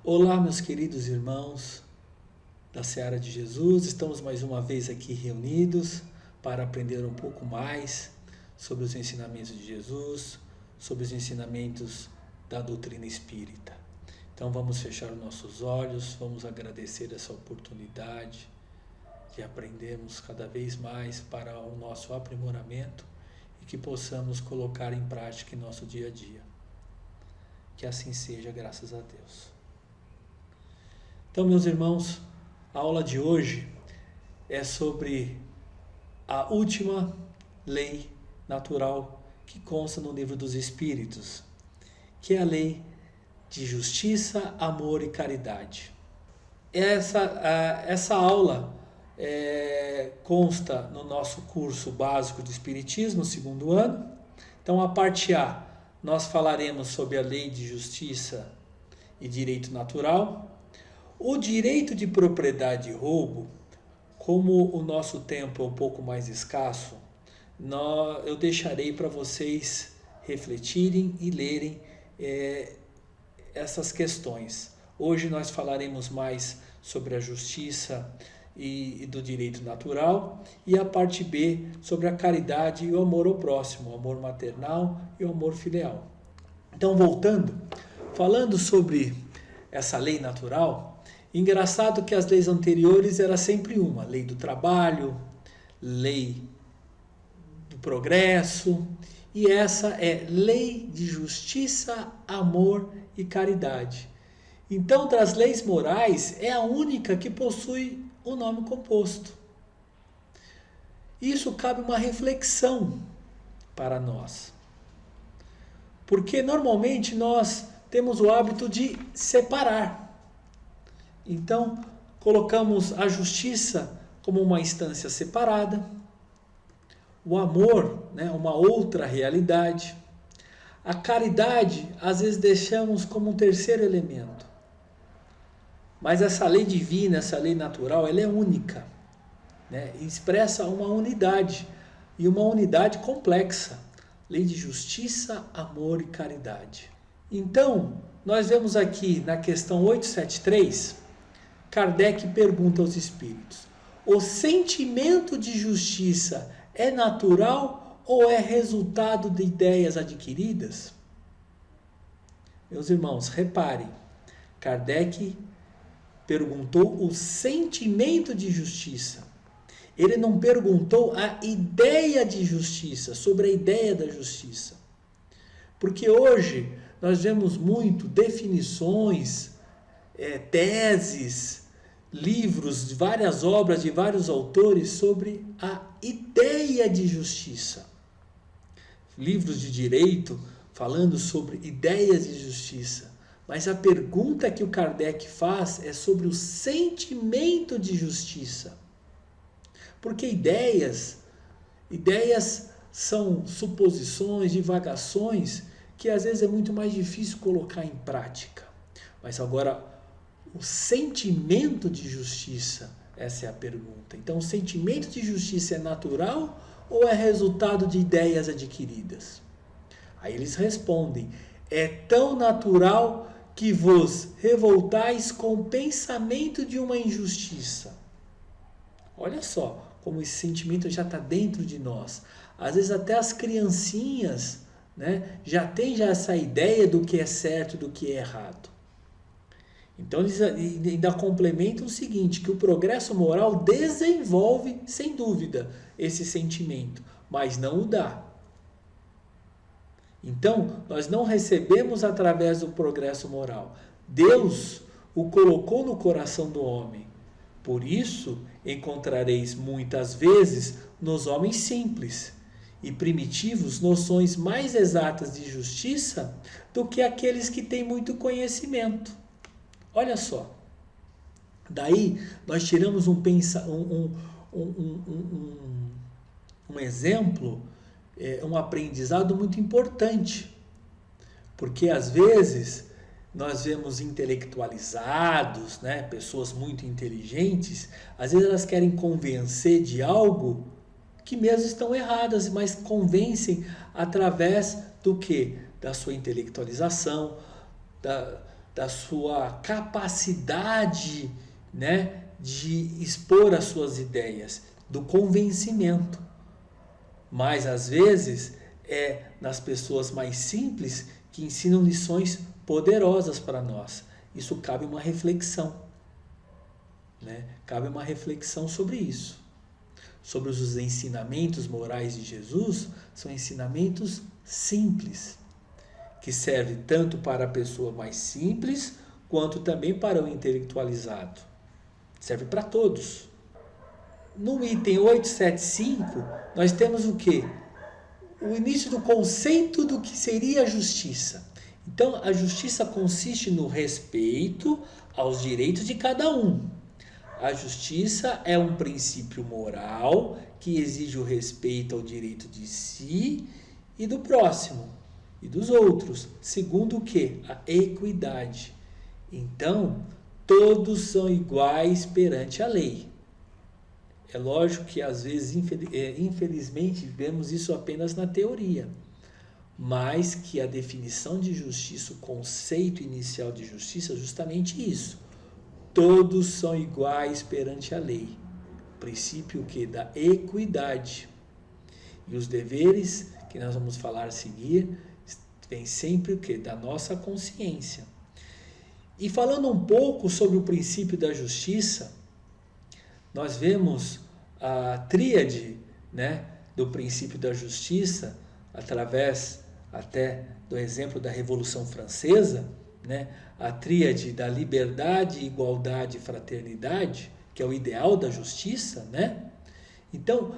Olá, meus queridos irmãos da Seara de Jesus, estamos mais uma vez aqui reunidos para aprender um pouco mais sobre os ensinamentos de Jesus, sobre os ensinamentos da doutrina espírita. Então vamos fechar os nossos olhos, vamos agradecer essa oportunidade de aprendermos cada vez mais para o nosso aprimoramento e que possamos colocar em prática em nosso dia a dia. Que assim seja, graças a Deus. Então, meus irmãos, a aula de hoje é sobre a última lei natural que consta no Livro dos Espíritos, que é a lei de justiça, amor e caridade. Essa aula consta no nosso curso básico de Espiritismo, segundo ano. Então, a parte A, nós falaremos sobre a lei de justiça e direito natural. O direito de propriedade e roubo, como o nosso tempo é um pouco mais escasso, eu deixarei para vocês refletirem e lerem essas questões. Hoje nós falaremos mais sobre a justiça e do direito natural, e a parte B sobre a caridade e o amor ao próximo, o amor maternal e o amor filial. Então, voltando, falando sobre essa lei natural, engraçado que as leis anteriores era sempre uma: lei do trabalho, lei do progresso, e essa é lei de justiça, amor e caridade. Então, das leis morais, é a única que possui o nome composto. Isso cabe uma reflexão para nós. Porque normalmente nós temos o hábito de separar. Então, colocamos a justiça como uma instância separada, o amor, uma outra realidade, a caridade, às vezes deixamos como um terceiro elemento. Mas essa lei divina, essa lei natural, ela é única, expressa uma unidade, e uma unidade complexa, lei de justiça, amor e caridade. Então, nós vemos aqui na questão 873, Kardec pergunta aos espíritos: o sentimento de justiça é natural ou é resultado de ideias adquiridas? Meus irmãos, reparem, Kardec perguntou o sentimento de justiça. Ele não perguntou a ideia de justiça, sobre a ideia da justiça. Porque hoje nós vemos muito definições, teses, livros, várias obras de vários autores sobre a ideia de justiça. Livros de direito falando sobre ideias de justiça. Mas a pergunta que o Kardec faz é sobre o sentimento de justiça. Porque ideias são suposições, divagações, que às vezes é muito mais difícil colocar em prática. Mas agora, o sentimento de justiça, essa é a pergunta. Então, o sentimento de justiça é natural ou é resultado de ideias adquiridas? Aí eles respondem: é tão natural que vos revoltais com o pensamento de uma injustiça. Olha só como esse sentimento já está dentro de nós. Às vezes até as criancinhas já têm essa ideia do que é certo e do que é errado. Então eles ainda complementam o seguinte, que o progresso moral desenvolve, sem dúvida, esse sentimento, mas não o dá. Então, nós não recebemos através do progresso moral. Deus o colocou no coração do homem. Por isso, encontrareis muitas vezes nos homens simples e primitivos noções mais exatas de justiça do que aqueles que têm muito conhecimento. Olha só. Daí, nós tiramos um exemplo, um aprendizado muito importante. Porque, às vezes, nós vemos intelectualizados, pessoas muito inteligentes, às vezes elas querem convencer de algo que mesmo estão erradas, mas convencem através do quê? Da sua intelectualização, da sua capacidade, né, de expor as suas ideias, do convencimento. Mas às vezes é nas pessoas mais simples que ensinam lições poderosas para nós. Isso cabe uma reflexão, né? Cabe uma reflexão sobre isso. Sobre os ensinamentos morais de Jesus, são ensinamentos simples, que servem tanto para a pessoa mais simples, quanto também para o intelectualizado. Serve para todos. No item 875, nós temos o quê? O início do conceito do que seria a justiça. Então, a justiça consiste no respeito aos direitos de cada um. A justiça é um princípio moral que exige o respeito ao direito de si e do próximo e dos outros, segundo o quê? A equidade. Então, todos são iguais perante a lei. É lógico que às vezes, infelizmente, vemos isso apenas na teoria, mas que a definição de justiça, o conceito inicial de justiça é justamente isso. Todos são iguais perante a lei. O princípio que da equidade. E os deveres que nós vamos falar a seguir vem sempre o que? Da nossa consciência. E falando um pouco sobre o princípio da justiça, nós vemos a tríade, né, do princípio da justiça, através até do exemplo da Revolução Francesa, né, a tríade da liberdade, igualdade e fraternidade, que é o ideal da justiça, né? Então,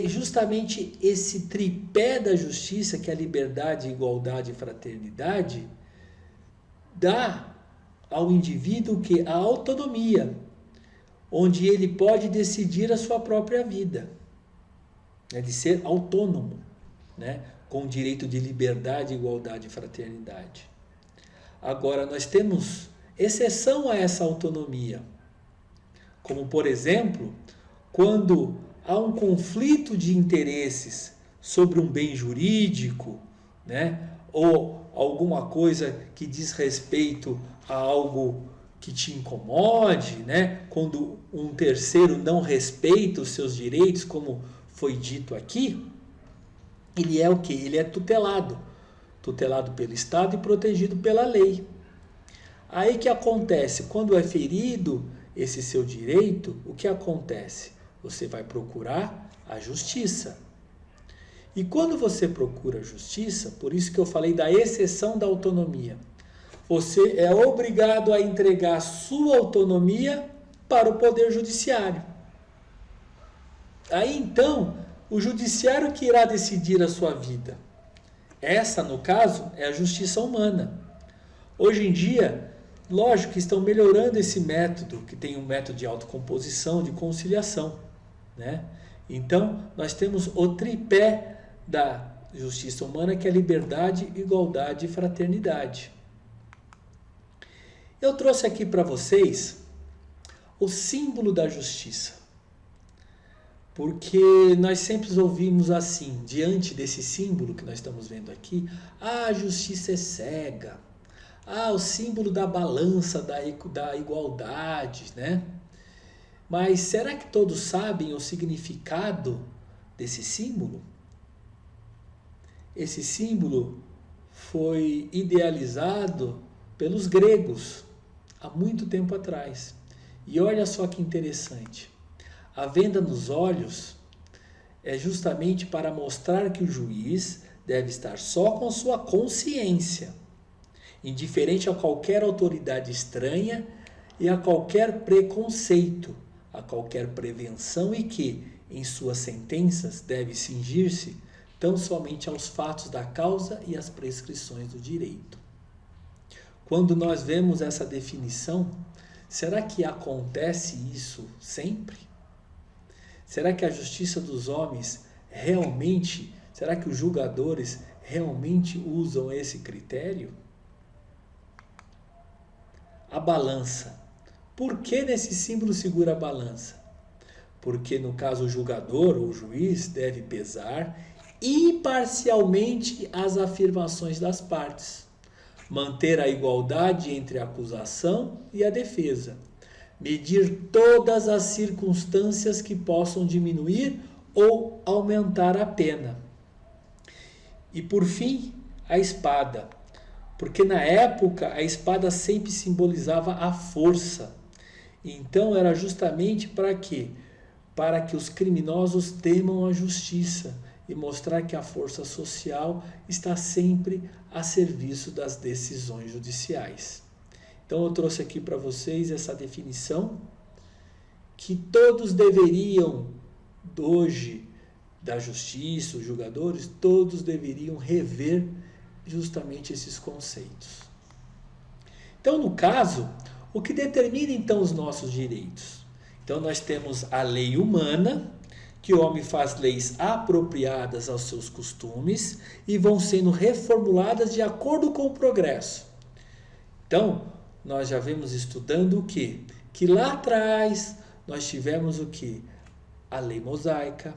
justamente esse tripé da justiça, que é a liberdade, igualdade e fraternidade, dá ao indivíduo que a autonomia, onde ele pode decidir a sua própria vida, né, de ser autônomo, né, com direito de liberdade, igualdade e fraternidade. Agora, nós temos exceção a essa autonomia, como, por exemplo, quando há um conflito de interesses sobre um bem jurídico, né, ou alguma coisa que diz respeito a algo que te incomode, né, quando um terceiro não respeita os seus direitos, como foi dito aqui, ele é o quê? Ele é tutelado pelo Estado e protegido pela lei. Aí que acontece? Quando é ferido esse seu direito, o que acontece? Você vai procurar a justiça. E quando você procura a justiça, por isso que eu falei da exceção da autonomia, você é obrigado a entregar sua autonomia para o Poder Judiciário. Aí então, o Judiciário que irá decidir a sua vida. Essa, no caso, é a justiça humana. Hoje em dia, lógico que estão melhorando esse método, que tem um método de autocomposição, de conciliação, né? Então, nós temos o tripé da justiça humana, que é liberdade, igualdade e fraternidade. Eu trouxe aqui para vocês o símbolo da justiça, porque nós sempre ouvimos assim, diante desse símbolo que nós estamos vendo aqui, a justiça é cega, o símbolo da balança, da igualdade, né? Mas será que todos sabem o significado desse símbolo? Esse símbolo foi idealizado pelos gregos há muito tempo atrás. E olha só que interessante. A venda nos olhos é justamente para mostrar que o juiz deve estar só com sua consciência, indiferente a qualquer autoridade estranha e a qualquer preconceito, a qualquer prevenção, e que, em suas sentenças, deve cingir-se tão somente aos fatos da causa e às prescrições do direito. Quando nós vemos essa definição, será que acontece isso sempre? Será que a justiça dos homens realmente, será que os julgadores realmente usam esse critério? A balança. Por que nesse símbolo segura a balança? Porque no caso o julgador ou o juiz deve pesar imparcialmente as afirmações das partes, manter a igualdade entre a acusação e a defesa, medir todas as circunstâncias que possam diminuir ou aumentar a pena. E por fim, a espada, porque na época a espada sempre simbolizava a força. Então era justamente para quê? Para que os criminosos temam a justiça e mostrar que a força social está sempre a serviço das decisões judiciais. Então eu trouxe aqui para vocês essa definição que todos deveriam, hoje, da justiça, os julgadores, todos deveriam rever justamente esses conceitos. Então, no caso, o que determina então os nossos direitos? Então, nós temos a lei humana, que o homem faz leis apropriadas aos seus costumes e vão sendo reformuladas de acordo com o progresso. Então, nós já vemos estudando o quê? Que lá atrás nós tivemos o quê? A lei mosaica,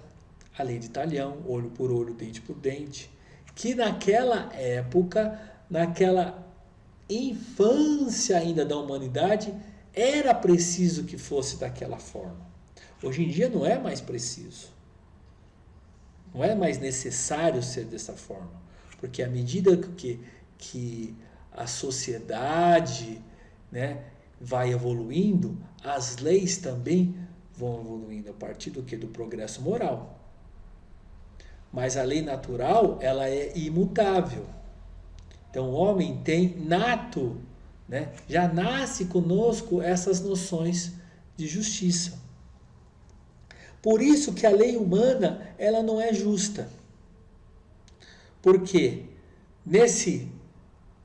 a lei de talhão, olho por olho, dente por dente, que naquela época, naquela infância ainda da humanidade, era preciso que fosse daquela forma. Hoje em dia não é mais preciso. Não é mais necessário ser dessa forma. Porque à medida que a sociedade, né, vai evoluindo, as leis também vão evoluindo a partir do que? Do progresso moral. Mas a lei natural, ela é imutável. Então o homem tem nato, né, já nasce conosco essas noções de justiça. Por isso que a lei humana, ela não é justa. Porque nesse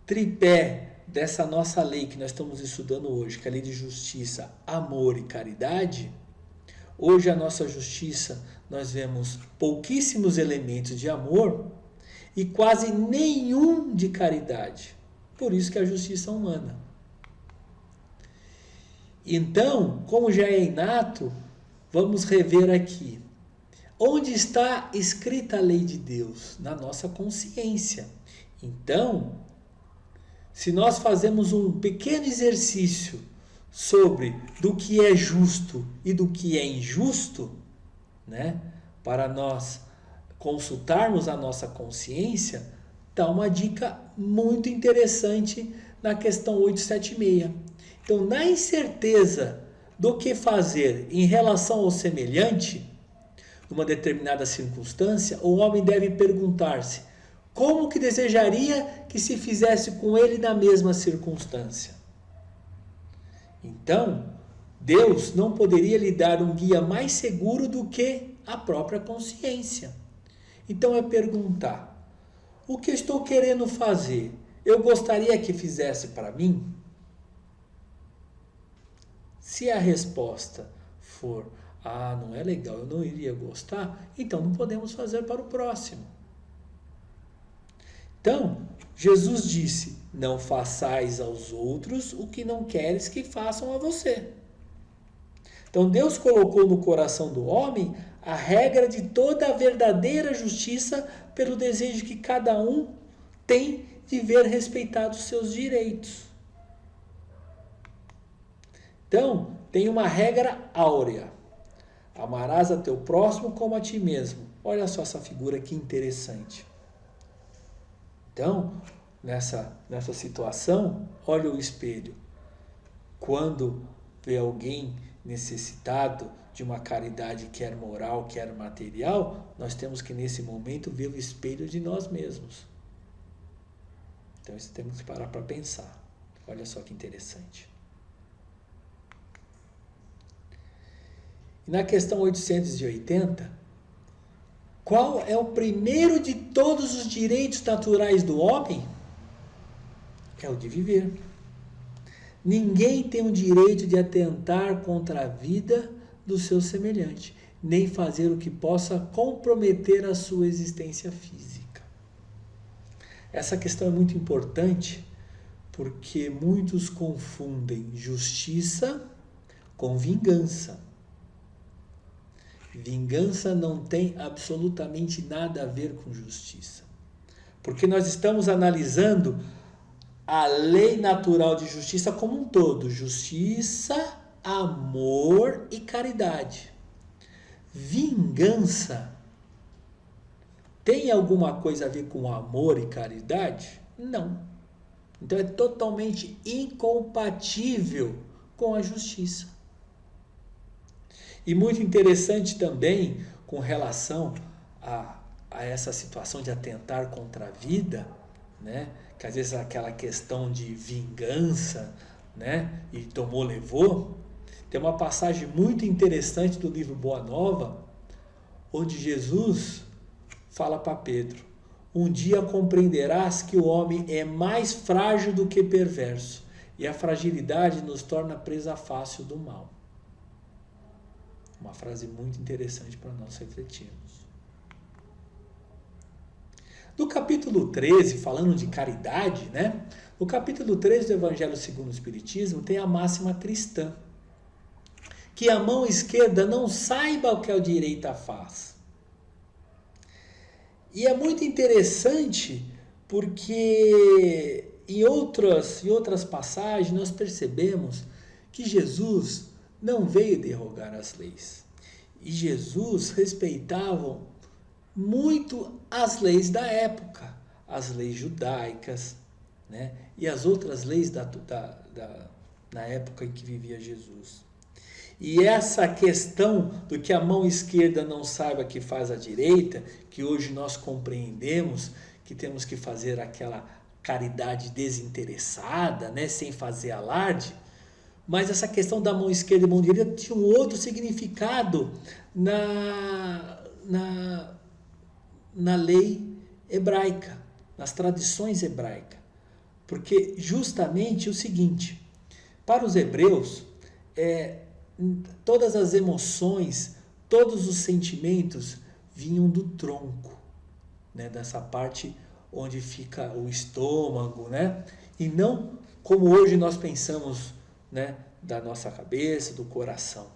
tripé dessa nossa lei que nós estamos estudando hoje, que é a lei de justiça, amor e caridade, hoje a nossa justiça, nós vemos pouquíssimos elementos de amor e quase nenhum de caridade. Por isso que a justiça é humana. Então, como já é inato, vamos rever aqui. Onde está escrita a lei de Deus? Na nossa consciência. Então, se nós fazemos um pequeno exercício sobre do que é justo e do que é injusto, né, para nós consultarmos a nossa consciência, dá uma dica muito interessante na questão 876. Então, na incerteza do que fazer em relação ao semelhante, numa determinada circunstância, o homem deve perguntar-se como que desejaria que se fizesse com ele na mesma circunstância. Então, Deus não poderia lhe dar um guia mais seguro do que a própria consciência. Então é perguntar, o que estou querendo fazer? Eu gostaria que fizesse para mim? Se a resposta for, não é legal, eu não iria gostar, então não podemos fazer para o próximo. Então, Jesus disse, não façais aos outros o que não queres que façam a você. Então, Deus colocou no coração do homem a regra de toda a verdadeira justiça pelo desejo que cada um tem de ver respeitados seus direitos. Então, tem uma regra áurea. Amarás a teu próximo como a ti mesmo. Olha só essa figura que interessante. Então, nessa situação, olha o espelho. Quando vê alguém necessitado de uma caridade, quer moral, quer material, nós temos que, nesse momento, ver o espelho de nós mesmos. Então, isso temos que parar para pensar. Olha só que interessante. E na questão 880, qual é o primeiro de todos os direitos naturais do homem? É o de viver. Ninguém tem o direito de atentar contra a vida do seu semelhante, nem fazer o que possa comprometer a sua existência física. Essa questão é muito importante porque muitos confundem justiça com vingança. Vingança não tem absolutamente nada a ver com justiça. Porque nós estamos analisando a lei natural de justiça como um todo. Justiça, amor e caridade. Vingança tem alguma coisa a ver com amor e caridade? Não. Então é totalmente incompatível com a justiça. E muito interessante também com relação a essa situação de atentar contra a vida, né? Que às vezes é aquela questão de vingança, né? E tomou, levou. Tem uma passagem muito interessante do livro Boa Nova, onde Jesus fala para Pedro: um dia compreenderás que o homem é mais frágil do que perverso, e a fragilidade nos torna presa fácil do mal. Uma frase muito interessante para nós refletirmos. No capítulo 13, falando de caridade, né? No capítulo 13 do Evangelho segundo o Espiritismo tem a máxima cristã, que a mão esquerda não saiba o que a direita faz. E é muito interessante porque em outras passagens nós percebemos que Jesus não veio derrogar as leis. E Jesus respeitava muito as leis da época, as leis judaicas, né? E as outras leis na época em que vivia Jesus. E essa questão do que a mão esquerda não saiba que faz a direita, que hoje nós compreendemos que temos que fazer aquela caridade desinteressada, né, sem fazer alarde, mas essa questão da mão esquerda e mão direita tinha um outro significado na lei hebraica, nas tradições hebraicas. Porque justamente o seguinte, para os hebreus, todas as emoções, todos os sentimentos vinham do tronco, né? Dessa parte onde fica o estômago, né? E não como hoje nós pensamos, né? Da nossa cabeça, do coração.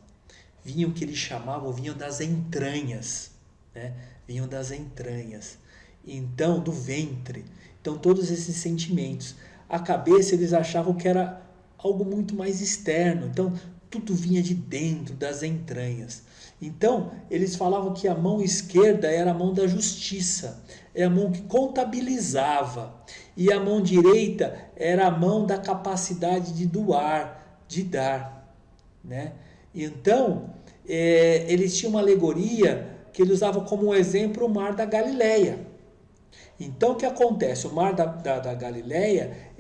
Vinham que eles chamavam, vinham das entranhas, né? Vinham das entranhas. Então, do ventre. Então, todos esses sentimentos. A cabeça eles achavam que era algo muito mais externo. Então, tudo vinha de dentro, das entranhas. Então, eles falavam que a mão esquerda era a mão da justiça, é a mão que contabilizava, e a mão direita era a mão da capacidade de doar, de dar, né? Então, eles tinham uma alegoria que eles usavam como exemplo o Mar da Galileia. Então, o que acontece? O Mar da Galileia,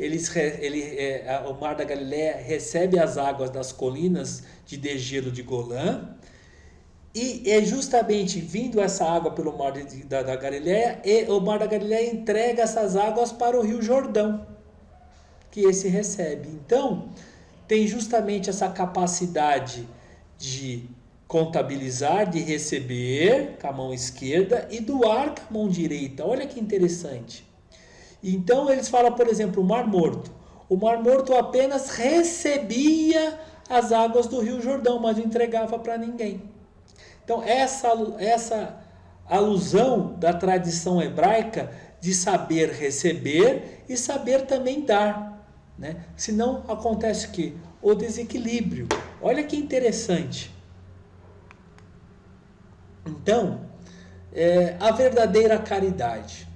o Mar da Galileia recebe as águas das colinas de degelo de Golã, e é justamente vindo essa água pelo Mar da Galileia, e o Mar da Galileia entrega essas águas para o Rio Jordão, que esse recebe. Então, tem justamente essa capacidade de contabilizar, de receber com a mão esquerda e doar com a mão direita. Olha que interessante. Então eles falam, por exemplo, o Mar Morto. O Mar Morto apenas recebia as águas do Rio Jordão, mas não entregava para ninguém. Então essa alusão da tradição hebraica de saber receber e saber também dar, né? Senão acontece o quê? O desequilíbrio. Olha que interessante. Então, a verdadeira caridade.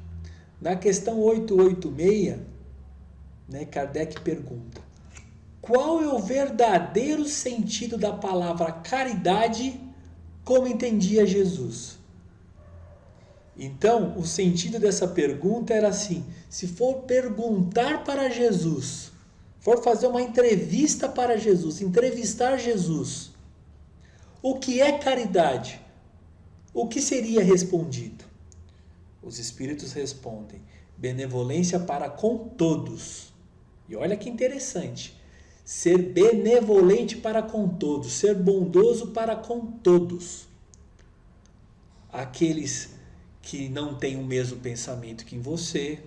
Na questão 886, né, Kardec pergunta: qual é o verdadeiro sentido da palavra caridade como entendia Jesus? Então, o sentido dessa pergunta era assim: se for perguntar para Jesus, for fazer uma entrevista para Jesus, entrevistar Jesus, o que é caridade? O que seria respondido? Os espíritos respondem: benevolência para com todos. E olha que interessante. Ser benevolente para com todos, ser bondoso para com todos. Aqueles que não têm o mesmo pensamento que você,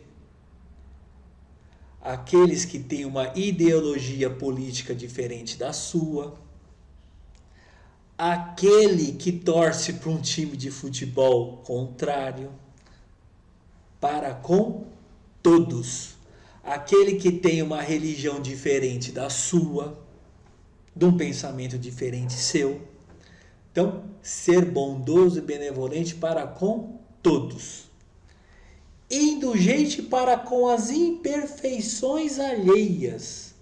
aqueles que têm uma ideologia política diferente da sua, aquele que torce para um time de futebol contrário, para com todos. aquele que tem uma religião diferente da sua, de um pensamento diferente seu. Então, ser bondoso e benevolente para com todos. Indulgente para com as imperfeições alheias.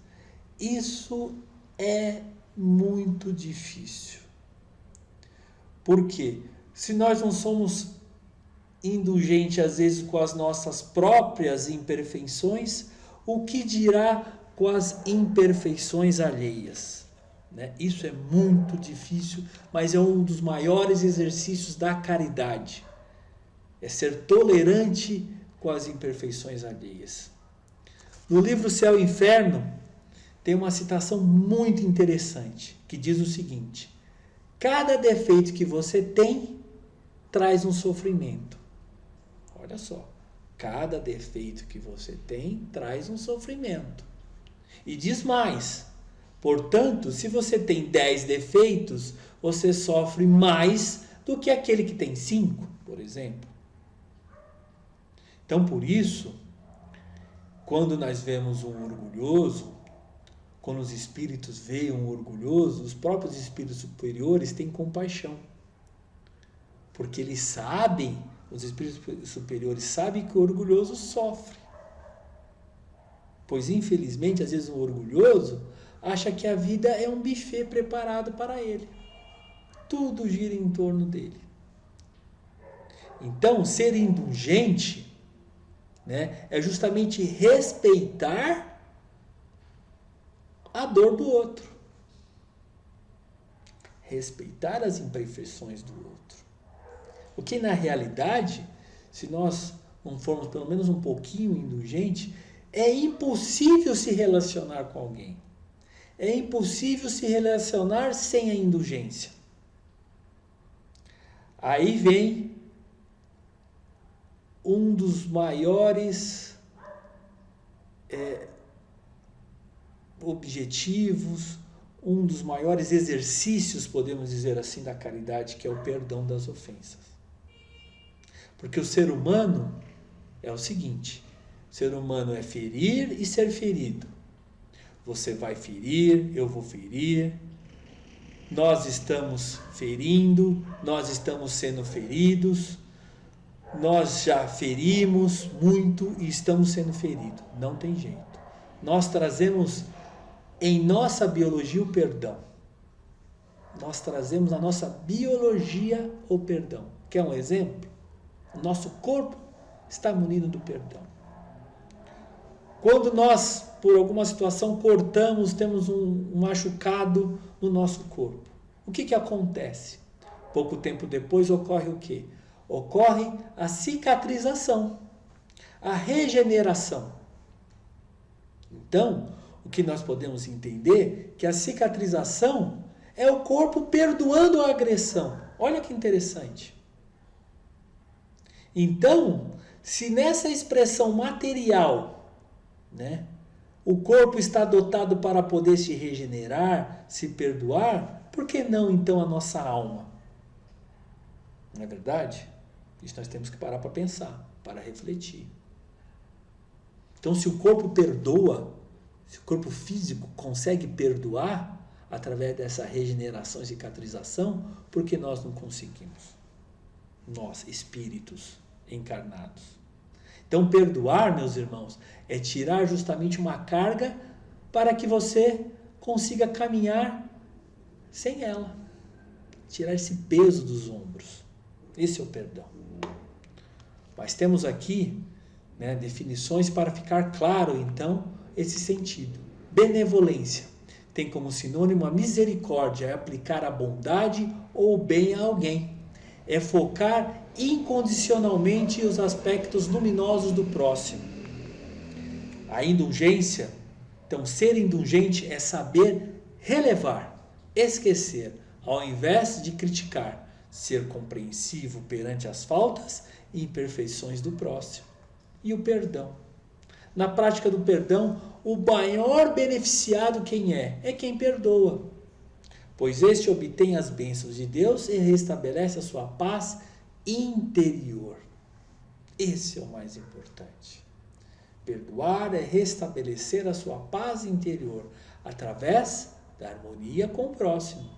Isso é muito difícil. Por quê? Se nós não somos indulgentes às vezes com as nossas próprias imperfeições, o que dirá com as imperfeições alheias? Né? Isso é muito difícil, mas é um dos maiores exercícios da caridade. É ser tolerante com as imperfeições alheias. No livro Céu e Inferno, tem uma citação muito interessante, que diz o seguinte: cada defeito que você tem traz um sofrimento. Olha só, cada defeito que você tem traz um sofrimento. E diz mais, portanto, se você tem 10 defeitos, você sofre mais do que aquele que tem 5, por exemplo. Então, por isso, quando nós vemos um orgulhoso, quando os espíritos veem um orgulhoso, os próprios espíritos superiores têm compaixão. Porque eles sabem, os espíritos superiores sabem que o orgulhoso sofre. Pois, infelizmente, às vezes um orgulhoso acha que a vida é um buffet preparado para ele. Tudo gira em torno dele. Então, ser indulgente, né, é justamente respeitar a dor do outro. Respeitar as imperfeições do outro. O que, na realidade, se nós não formos pelo menos um pouquinho indulgentes, é impossível se relacionar com alguém. É impossível se relacionar sem a indulgência. Aí vem um dos maiores objetivos, um dos maiores exercícios, podemos dizer assim, da caridade, que é o perdão das ofensas. Porque o ser humano é o seguinte: o ser humano é ferir e ser ferido. Você vai ferir, eu vou ferir, nós estamos ferindo, nós estamos sendo feridos, nós já ferimos muito e estamos sendo feridos. Não tem jeito. Nós trazemos em nossa biologia o perdão. Nós trazemos na nossa biologia o perdão. Quer um exemplo? O nosso corpo está munido do perdão. Quando nós, por alguma situação, cortamos, temos um machucado no nosso corpo, o que acontece? Pouco tempo depois ocorre o quê? Ocorre a cicatrização, a regeneração. Então, o que nós podemos entender é que a cicatrização é o corpo perdoando a agressão. Olha que interessante. Então, se nessa expressão material, né, o corpo está dotado para poder se regenerar, se perdoar, por que não então a nossa alma? Não é verdade? Isso nós temos que parar para pensar, para refletir. Então, se o corpo perdoa, se o corpo físico consegue perdoar através dessa regeneração e cicatrização, por que nós não conseguimos? Nós, espíritos encarnados. Então, perdoar, meus irmãos, é tirar justamente uma carga para que você consiga caminhar sem ela. Tirar esse peso dos ombros. Esse é o perdão. Mas temos aqui, né, definições para ficar claro, então, esse sentido. Benevolência tem como sinônimo a misericórdia, é aplicar a bondade ou o bem a alguém. É focar incondicionalmente os aspectos luminosos do próximo. A indulgência, então, ser indulgente é saber relevar, esquecer, ao invés de criticar, ser compreensivo perante as faltas e imperfeições do próximo. E o perdão. Na prática do perdão, o maior beneficiado quem é? É quem perdoa. Pois este obtém as bênçãos de Deus e restabelece a sua paz interior. Esse é o mais importante. Perdoar é restabelecer a sua paz interior através da harmonia com o próximo.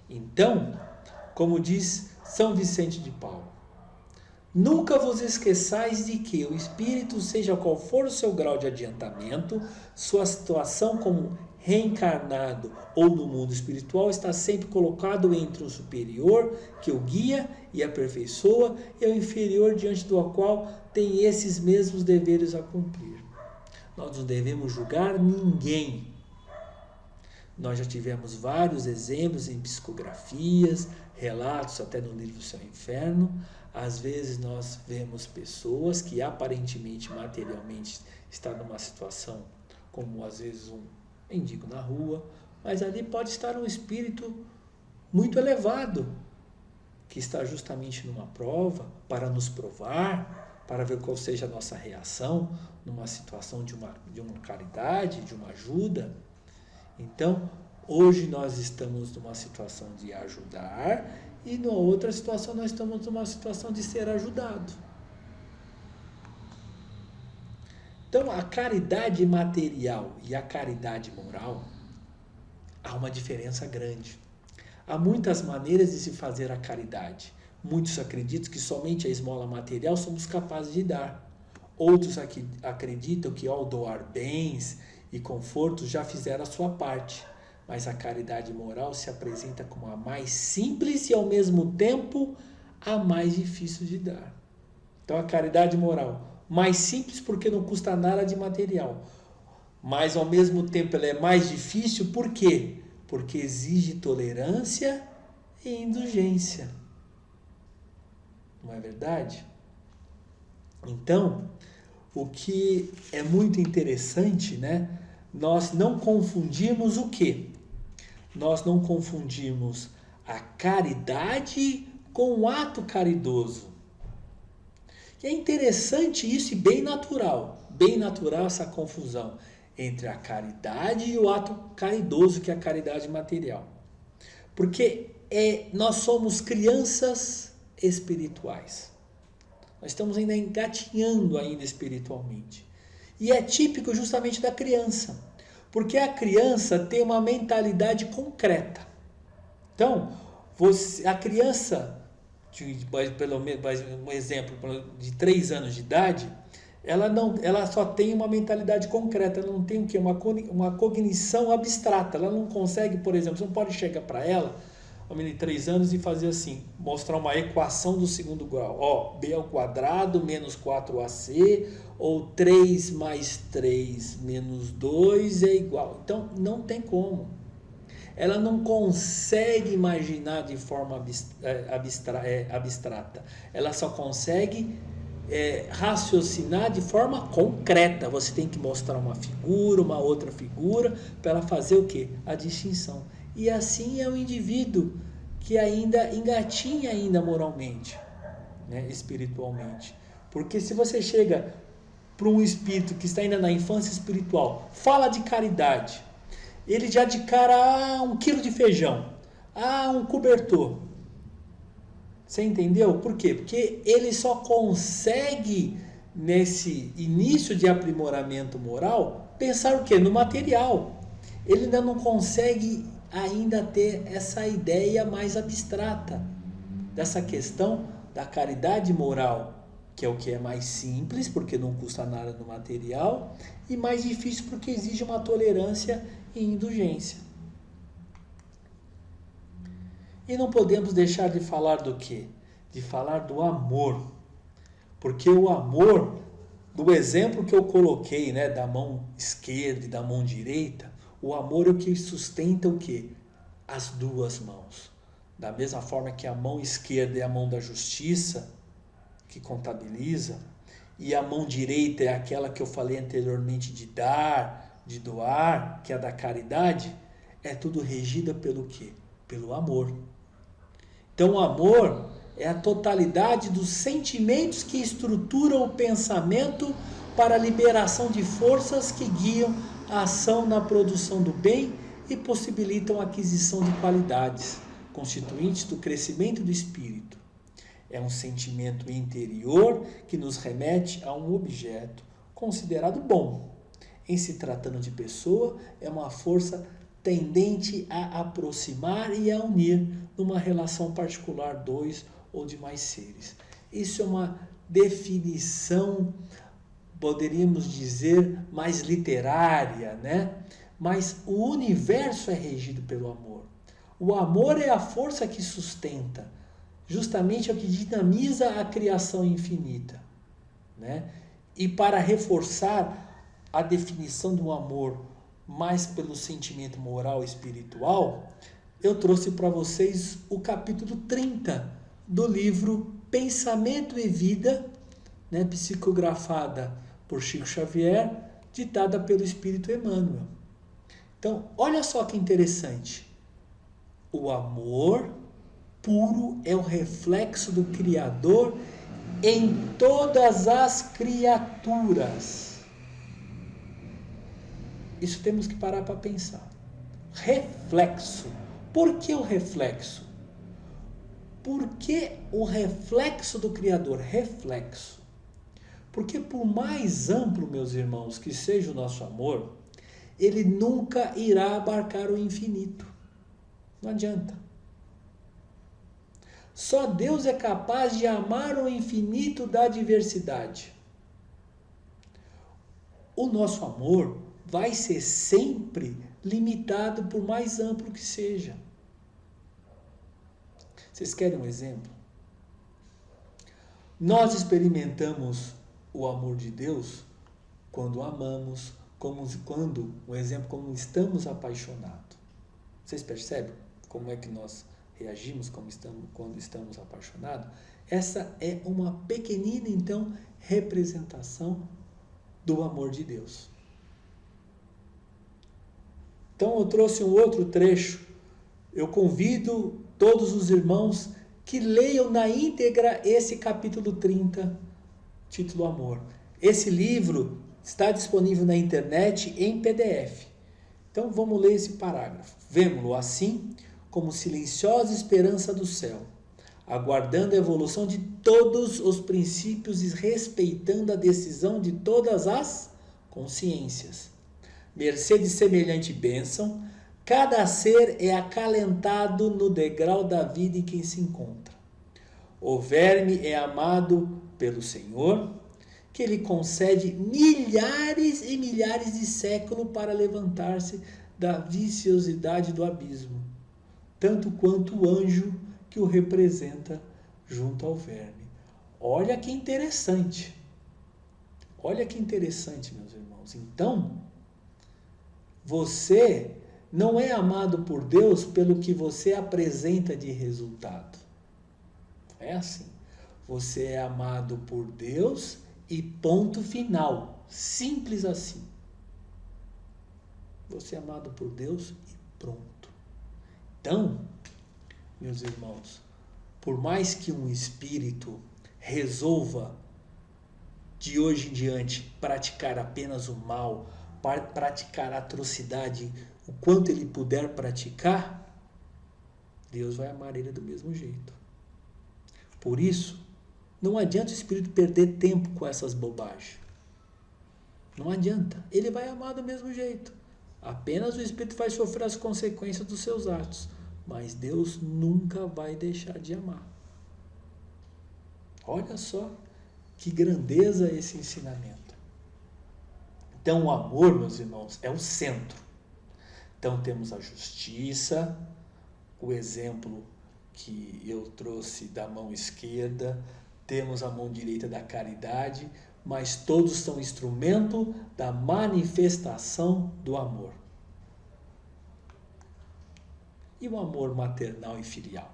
Então, como diz São Vicente de Paulo, nunca vos esqueçais de que o espírito, seja qual for o seu grau de adiantamento, sua situação como reencarnado ou no mundo espiritual, está sempre colocado entre o superior, que o guia e aperfeiçoa, e o inferior, diante do qual tem esses mesmos deveres a cumprir. Nós não devemos julgar ninguém. Nós já tivemos vários exemplos em psicografias, relatos até no livro Céu e Inferno. Às vezes nós vemos pessoas que aparentemente, materialmente, estão numa situação como às vezes um mendigo na rua, mas ali pode estar um espírito muito elevado, que está justamente numa prova para nos provar, para ver qual seja a nossa reação numa situação de uma caridade, de uma ajuda. Então, hoje nós estamos numa situação de ajudar e na outra situação nós estamos numa situação de ser ajudado. Então, a caridade material e a caridade moral, há uma diferença grande. Há muitas maneiras de se fazer a caridade. Muitos acreditam que somente a esmola material somos capazes de dar. Outros acreditam que ao doar bens e confortos já fizeram a sua parte. Mas a caridade moral se apresenta como a mais simples e ao mesmo tempo a mais difícil de dar. Então a caridade moral, mais simples porque não custa nada de material, mas ao mesmo tempo ela é mais difícil, por quê? Porque exige tolerância e indulgência. Não é verdade? Então, o que é muito interessante, né? Nós não confundimos o quê? Nós não confundimos a caridade com o ato caridoso. E é interessante isso e bem natural essa confusão entre a caridade e o ato caridoso, que é a caridade material. Porque nós somos crianças espirituais. Nós estamos ainda engatinhando ainda espiritualmente. E é típico justamente da criança, porque a criança tem uma mentalidade concreta. Então, a criança, pelo menos um exemplo de 3 anos de idade, ela só tem uma mentalidade concreta, ela não tem o quê? Uma cognição abstrata. Ela não consegue, por exemplo, você não pode chegar para ela, uma menina de 3 anos, e fazer assim, mostrar uma equação do segundo grau. Ó, b ao quadrado menos 4ac, ou 3 mais 3 menos 2 é igual. Então, não tem como. Ela não consegue imaginar de forma abstrata. Ela só consegue raciocinar de forma concreta. Você tem que mostrar uma figura, uma outra figura, para ela fazer o quê? A distinção. E assim é o indivíduo que ainda engatinha ainda moralmente, né, espiritualmente. Porque se você chega para um espírito que está ainda na infância espiritual, fala de caridade, ele já de cara 1 quilo de feijão, um cobertor. Você entendeu? Por quê? Porque ele só consegue, nesse início de aprimoramento moral, pensar o quê? No material. Ele ainda não consegue ainda ter essa ideia mais abstrata dessa questão da caridade moral, que é o que é mais simples, porque não custa nada no material, e mais difícil porque exige uma tolerância e indulgência. E não podemos deixar de falar do quê? De falar do amor. Porque o amor, do exemplo que eu coloquei, né, da mão esquerda e da mão direita, o amor é o que sustenta o quê? As duas mãos. Da mesma forma que a mão esquerda é a mão da justiça, que contabiliza, e a mão direita é aquela que eu falei anteriormente de dar, de doar, que é a da caridade, é tudo regida pelo quê? Pelo amor. Então o amor é a totalidade dos sentimentos que estruturam o pensamento para a liberação de forças que guiam a ação na produção do bem e possibilitam a aquisição de qualidades, constituintes do crescimento do espírito. É um sentimento interior que nos remete a um objeto considerado bom. Em se tratando de pessoa, é uma força tendente a aproximar e a unir numa relação particular dois ou de mais seres. Isso é uma definição, poderíamos dizer, mais literária, né? Mas o universo é regido pelo amor. O amor é a força que sustenta, justamente é o que dinamiza a criação infinita, né? E para reforçar a definição do amor mais pelo sentimento moral e espiritual, eu trouxe para vocês o capítulo 30 do livro Pensamento e Vida, né, psicografada por Chico Xavier, ditada pelo Espírito Emmanuel. Então, olha só que interessante. O amor puro é o reflexo do Criador em todas as criaturas. Isso temos que parar para pensar. Reflexo. Por que o reflexo? Por que o reflexo do Criador? Reflexo. Porque por mais amplo, meus irmãos, que seja o nosso amor, ele nunca irá abarcar o infinito. Não adianta. Só Deus é capaz de amar o infinito da diversidade. O nosso amor vai ser sempre limitado por mais amplo que seja. Vocês querem um exemplo? Nós experimentamos o amor de Deus quando amamos, um exemplo, como estamos apaixonados. Vocês percebem como é que nós reagimos quando estamos apaixonados? Essa é uma pequenina, então, representação do amor de Deus. Então eu trouxe um outro trecho. Eu convido todos os irmãos que leiam na íntegra esse capítulo 30, título Amor. Esse livro está disponível na internet em PDF. Então vamos ler esse parágrafo. Vemo-lo assim, como silenciosa esperança do céu, aguardando a evolução de todos os princípios e respeitando a decisão de todas as consciências. Mercê de semelhante bênção, cada ser é acalentado no degrau da vida em que se encontra. O verme é amado pelo Senhor, que lhe concede milhares e milhares de séculos para levantar-se da viciosidade do abismo, tanto quanto o anjo que o representa junto ao verme. Olha que interessante. Olha que interessante, meus irmãos. Então, você não é amado por Deus pelo que você apresenta de resultado. É assim. Você é amado por Deus e ponto final. Simples assim. Você é amado por Deus e pronto. Então, meus irmãos, por mais que um espírito resolva de hoje em diante praticar apenas o mal, praticar a atrocidade, o quanto ele puder praticar, Deus vai amar ele do mesmo jeito. Por isso, não adianta o espírito perder tempo com essas bobagens. Não adianta. Ele vai amar do mesmo jeito. Apenas o espírito vai sofrer as consequências dos seus atos. Mas Deus nunca vai deixar de amar. Olha só que grandeza esse ensinamento. Então o amor, meus irmãos, é o centro. Então temos a justiça, o exemplo que eu trouxe da mão esquerda, temos a mão direita da caridade, mas todos são instrumento da manifestação do amor. E o amor maternal e filial?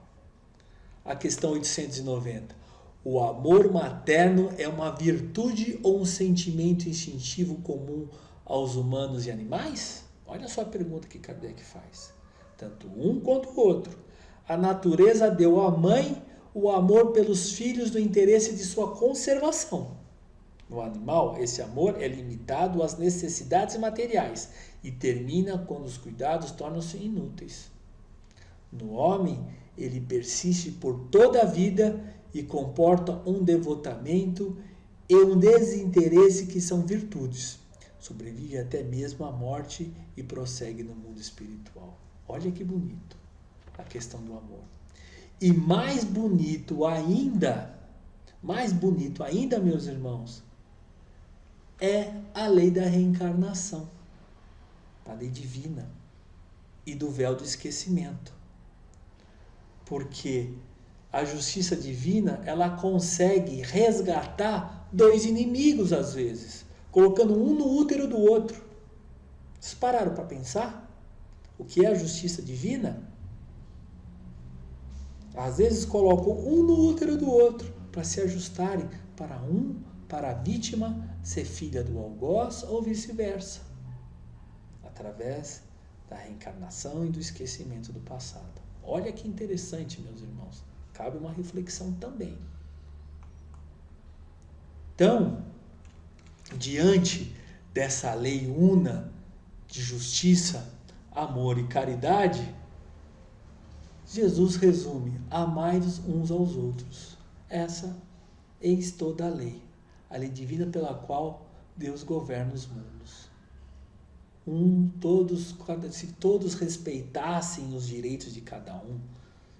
A questão 890. O amor materno é uma virtude ou um sentimento instintivo comum aos humanos e animais? Olha só a pergunta que Kardec faz. Tanto um quanto o outro. A natureza deu à mãe o amor pelos filhos do interesse de sua conservação. No animal, esse amor é limitado às necessidades materiais e termina quando os cuidados tornam-se inúteis. No homem, ele persiste por toda a vida e comporta um devotamento e um desinteresse que são virtudes. Sobrevive até mesmo à morte e prossegue no mundo espiritual. Olha que bonito a questão do amor. E mais bonito ainda, meus irmãos, é a lei da reencarnação, a lei divina e do véu do esquecimento. Porque a justiça divina, ela consegue resgatar dois inimigos às vezes, colocando um no útero do outro. Vocês pararam para pensar o que é a justiça divina? Às vezes colocam um no útero do outro para se ajustarem para a vítima ser filha do algoz ou vice-versa, através da reencarnação e do esquecimento do passado. Olha que interessante, meus irmãos. Cabe uma reflexão também. Então, diante dessa lei una de justiça, amor e caridade, Jesus resume: amai-vos uns aos outros. Essa eis toda a lei divina pela qual Deus governa os mundos. Se todos respeitassem os direitos de cada um,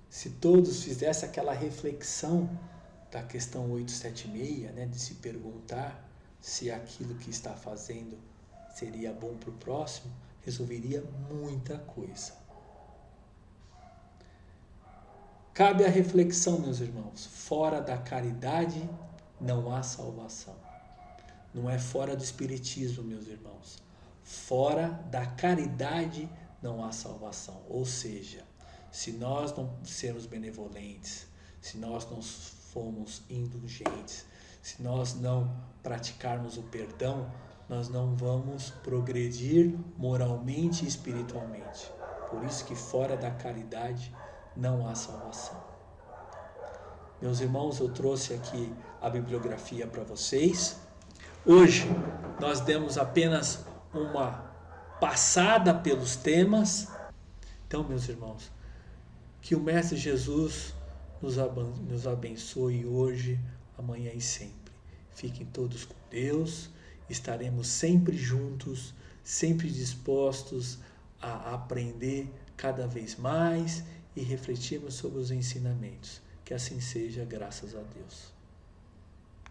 se todos fizessem aquela reflexão da questão 876, né, de se perguntar se aquilo que está fazendo seria bom para o próximo, resolveria muita coisa. Cabe a reflexão, meus irmãos, fora da caridade não há salvação. Não é fora do espiritismo, meus irmãos. Fora da caridade não há salvação. Ou seja, se nós não sermos benevolentes, se nós não formos indulgentes, se nós não praticarmos o perdão, nós não vamos progredir moralmente e espiritualmente. Por isso que fora da caridade não há salvação. Meus irmãos, eu trouxe aqui a bibliografia para vocês. Hoje nós demos apenas uma passada pelos temas. Então, meus irmãos, que o Mestre Jesus nos abençoe hoje, amanhã e sempre. Fiquem todos com Deus. Estaremos sempre juntos, sempre dispostos a aprender cada vez mais e refletirmos sobre os ensinamentos. Que assim seja, graças a Deus.